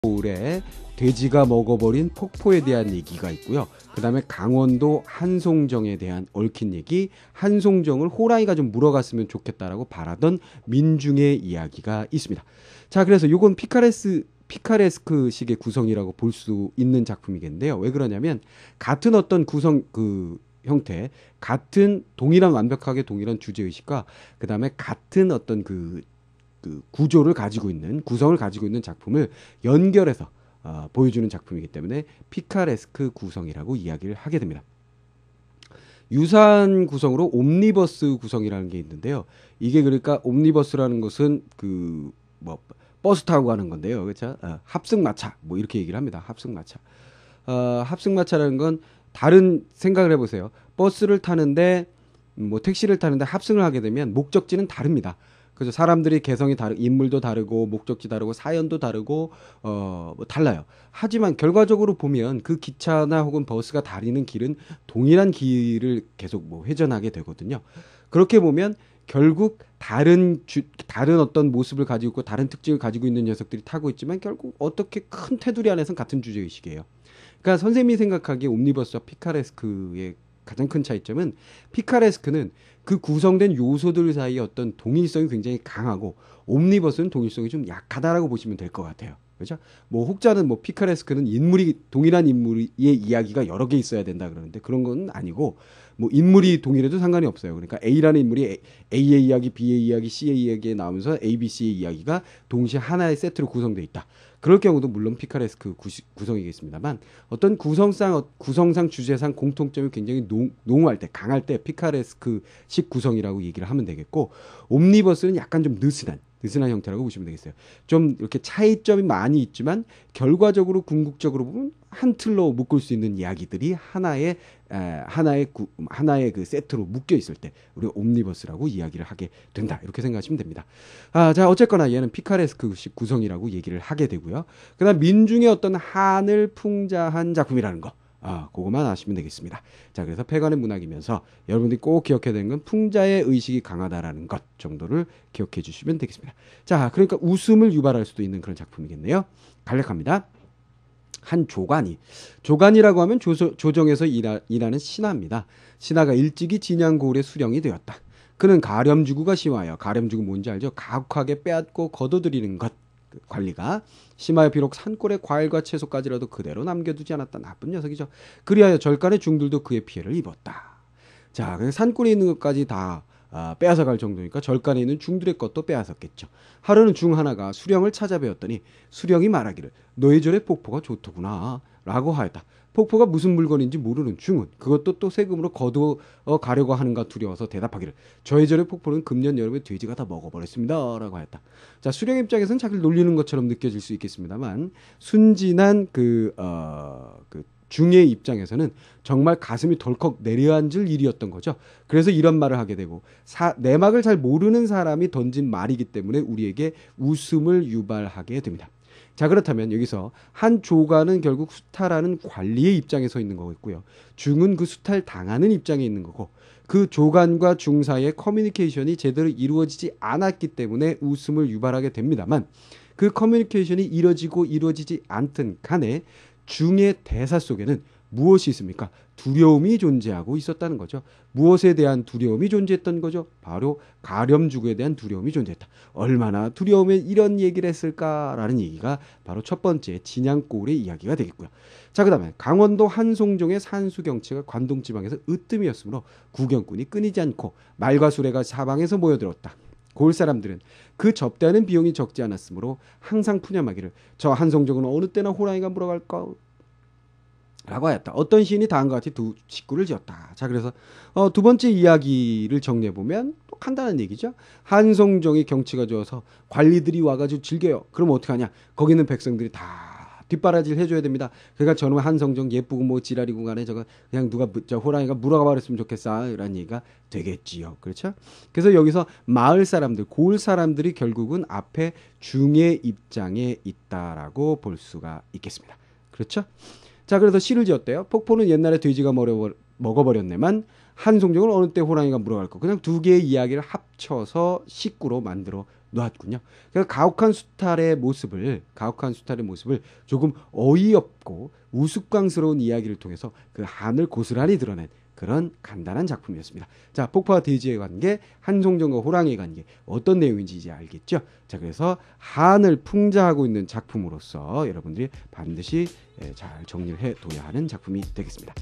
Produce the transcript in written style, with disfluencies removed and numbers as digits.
올해 돼지가 먹어버린 폭포에 대한 얘기가 있고요. 그 다음에 강원도 한송정에 대한 얽힌 얘기, 한송정을 호랑이가 좀 물어갔으면 좋겠다라고 바라던 민중의 이야기가 있습니다. 자, 그래서 요건 피카레스크식의 구성이라고 볼 수 있는 작품이겠는데요. 왜 그러냐면 같은 어떤 구성 형태, 같은 완벽하게 동일한 주제의식과 그 다음에 같은 어떤 그 구조를 가지고 있는, 구성을 가지고 있는 작품을 연결해서 보여주는 작품이기 때문에 피카레스크 구성이라고 이야기를 하게 됩니다. 유사한 구성으로 옴니버스 구성이라는 게 있는데요. 이게 그러니까 옴니버스라는 것은 버스 타고 가는 건데요. 그렇죠? 합승마차 뭐 이렇게 얘기를 합니다. 합승마차. 합승마차라는 건 다른 생각을 해보세요. 버스를 타는데 택시를 타는데 합승을 하게 되면 목적지는 다릅니다. 그래서 사람들이 개성이 인물도 다르고 목적지 다르고 사연도 다르고 달라요. 하지만 결과적으로 보면 그 기차나 혹은 버스가 다니는 길은 동일한 길을 계속 회전하게 되거든요. 그렇게 보면 결국 다른 어떤 모습을 가지고 있고 다른 특징을 가지고 있는 녀석들이 타고 있지만 결국 어떻게 큰 테두리 안에서는 같은 주제의식이에요. 그러니까 선생님이 생각하기에 옴니버스와 피카레스크의 가장 큰 차이점은 피카레스크는 그 구성된 요소들 사이의 어떤 동일성이 굉장히 강하고 옴니버스는 동일성이 좀 약하다라고 보시면 될 것 같아요. 그렇죠? 혹자는 피카레스크는 동일한 인물의 이야기가 여러 개 있어야 된다 그러는데 그런 건 아니고 인물이 동일해도 상관이 없어요. 그러니까 A라는 인물이 A의 이야기, B의 이야기, C의 이야기에 나오면서 A, B, C의 이야기가 동시에 하나의 세트로 구성되어 있다. 그럴 경우도 물론 피카레스크 구성이겠습니다만 어떤 구성상 주제상 공통점이 굉장히 농후할 때, 강할 때 피카레스크식 구성이라고 얘기를 하면 되겠고, 옴니버스는 약간 좀 느슨한 형태라고 보시면 되겠어요. 좀 이렇게 차이점이 많이 있지만 결과적으로 궁극적으로 보면 한 틀로 묶을 수 있는 이야기들이 하나의 그 세트로 묶여 있을 때 우리가 옴니버스라고 이야기를 하게 된다. 이렇게 생각하시면 됩니다. 자, 어쨌거나 얘는 피카레스크식 구성이라고 얘기를 하게 되고요. 그다음 민중의 어떤 한을 풍자한 작품이라는 거. 그것만 아시면 되겠습니다. 자, 그래서 폐간의 문학이면서 여러분들이 꼭 기억해야 되는 건 풍자의 의식이 강하다라는 것 정도를 기억해 주시면 되겠습니다. 자, 그러니까 웃음을 유발할 수도 있는 그런 작품이겠네요. 간략합니다. 한 조간이라고 하면 조정에서 일하는 신하입니다. 신하가 일찍이 진양고을의 수령이 되었다. 그는 가렴주구가 심하여, 가렴주구 뭔지 알죠? 가혹하게 빼앗고 거둬들이는 것. 관리가 심하여 비록 산골의 과일과 채소까지라도 그대로 남겨두지 않았다. 나쁜 녀석이죠. 그리하여 절간의 중들도 그의 피해를 입었다. 자, 산골에 있는 것까지 다 빼앗아 갈 정도니까 절간에 있는 중들의 것도 빼앗았겠죠. 하루는 중 하나가 수령을 찾아뵈었더니 수령이 말하기를 너희 절의 폭포가 좋더구나 라고 하였다. 폭포가 무슨 물건인지 모르는 중은 그것도 또 세금으로 거두어 가려고 하는가 두려워서 대답하기를 저희 절의 폭포는 금년 여름에 돼지가 다 먹어버렸습니다 라고 하였다. 자, 수령 입장에서는 자기를 놀리는 것처럼 느껴질 수 있겠습니다만 순진한 그 중의 입장에서는 정말 가슴이 덜컥 내려앉을 일이었던 거죠. 그래서 이런 말을 하게 되고 내막을 잘 모르는 사람이 던진 말이기 때문에 우리에게 웃음을 유발하게 됩니다. 자, 그렇다면 여기서 한 조가는 결국 수탈하는 관리의 입장에 서 있는 거겠고요. 중은 그 수탈 당하는 입장에 있는 거고 그 조간과 중 사이의 커뮤니케이션이 제대로 이루어지지 않았기 때문에 웃음을 유발하게 됩니다만 그 커뮤니케이션이 이루어지지 않든 간에 중의 대사 속에는 무엇이 있습니까? 두려움이 존재하고 있었다는 거죠. 무엇에 대한 두려움이 존재했던 거죠? 바로 가렴주구에 대한 두려움이 존재했다. 얼마나 두려움에 이런 얘기를 했을까라는 얘기가 바로 첫 번째 진양고을의 이야기가 되겠고요. 자, 그 다음에 강원도 한송종의 산수경치가 관동지방에서 으뜸이었으므로 구경꾼이 끊이지 않고 말과 수레가 사방에서 모여들었다. 고을 사람들은 그 접대하는 비용이 적지 않았으므로 항상 푸념하기를 저 한송종은 어느 때나 호랑이가 물어갈까? 라고 하였다. 어떤 시인이 다음과 같이 두 식구를 지었다. 자, 그래서 두 번째 이야기를 정리해보면 또 간단한 얘기죠. 한송정이 경치가 좋아서 관리들이 와가지고 즐겨요. 그럼 어떡하냐? 거기 있는 백성들이 다 뒷바라지를 해줘야 됩니다. 그러니까 저놈 한송정 예쁘고 지랄이고 간에 저거 그냥 누가 호랑이가 물어가 버렸으면 좋겠어 이런 얘기가 되겠지요. 그렇죠? 그래서 여기서 마을 사람들, 고을 사람들이 결국은 앞에 중의 입장에 있다라고 볼 수가 있겠습니다. 그렇죠? 자, 그래서 시를 지었대요. 폭포는 옛날에 돼지가 먹어버렸네만 한송정은 어느 때 호랑이가 물어갈 거. 그냥 두 개의 이야기를 합쳐서 식구로 만들어 놨군요. 그러니까 가혹한 수탈의 모습을 조금 어이없고 우스꽝스러운 이야기를 통해서 그 한을 고스란히 드러낸 그런 간단한 작품이었습니다. 자, 폭포와 돼지의 관계, 한송정과 호랑이의 관계 어떤 내용인지 이제 알겠죠? 자, 그래서 한을 풍자하고 있는 작품으로서 여러분들이 반드시 잘 정리를 해둬야 하는 작품이 되겠습니다.